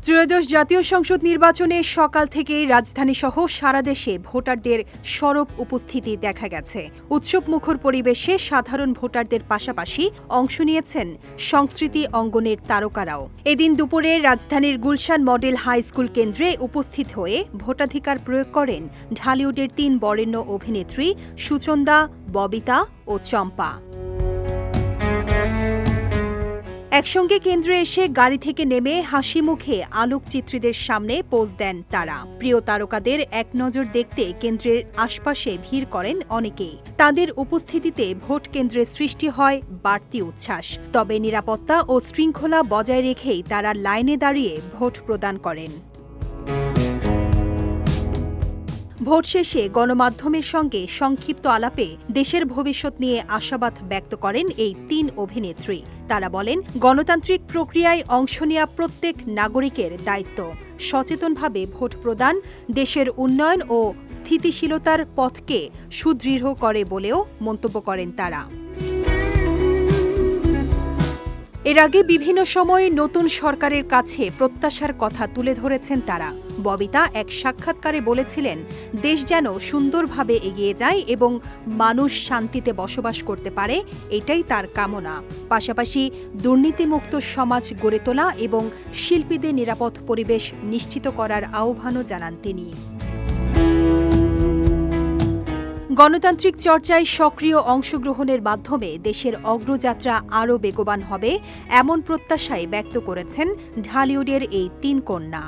ত্রয়োদশ জাতীয় সংসদ নির্বাচনে সকাল থেকে রাজধানী সহ সারা দেশে ভোটারদের সরব উপস্থিতি দেখা গেছে। উৎসবমুখর পরিবেশে সাধারণ ভোটারদের পাশাপাশি অংশ নিয়েছেন সংস্কৃতি অঙ্গনের তারকারাও। এদিন দুপুরে রাজধানীর গুলশান মডেল হাই স্কুল কেন্দ্রে উপস্থিত হয়ে ভোটাধিকার প্রয়োগ করেন ঢালিউডের ৩ বরেণ্য অভিনেত্রী সুচন্দা, ববিতা ও চম্পা। একসঙ্গে কেন্দ্রে এসে গাড়ি থেকে নেমে হাসি মুখে আলোকচিত্রীদের সামনে পোজ দেন তারা। প্রিয় তারকাদের এক নজর দেখতে কেন্দ্রের আশপাশে ভিড় করেন অনেকেই। তাদের উপস্থিতিতে ভোট কেন্দ্রে সৃষ্টি হয় বাড়তি উচ্ছ্বাস। তবে নিরাপত্তা ও শৃঙ্খলা বজায় রেখেই তারা লাইনে দাঁড়িয়ে ভোট প্রদান করেন। ভোট শেষে গণমাধ্যমের সঙ্গে সংক্ষিপ্ত আলাপে দেশের ভবিষ্যৎ নিয়ে আশাবাদ ব্যক্ত করেন এই ৩ অভিনেত্রী। তারা বলেন, গণতান্ত্রিক প্রক্রিয়ায় অংশ নেওয়া প্রত্যেক নাগরিকের দায়িত্ব। সচেতনভাবে ভোট প্রদান দেশের উন্নয়ন ও স্থিতিশীলতার পথকে সুদৃঢ় করে বলেও মন্তব্য করেন তারা। এর আগে বিভিন্ন সময়ে নতুন সরকারের কাছে প্রত্যাশার কথা তুলে ধরেছেন তারা। ববিতা এক সাক্ষাৎকারে বলেছিলেন, দেশ যেন সুন্দরভাবে এগিয়ে যায় এবং মানুষ শান্তিতে বসবাস করতে পারে, এটাই তার কামনা। পাশাপাশি দুর্নীতিমুক্ত সমাজ গড়ে তোলা এবং শিল্পীদের নিরাপদ পরিবেশ নিশ্চিত করার আহ্বানও জানান তিনি। গণতান্ত্রিক চর্চায় সক্রিয় অংশগ্রহণের মাধ্যমে দেশের অগ্রযাত্রা আরও বেগবান হবে, এমন প্রত্যাশাই ব্যক্ত করেছেন ঢালিউডের এই ৩ কন্যা।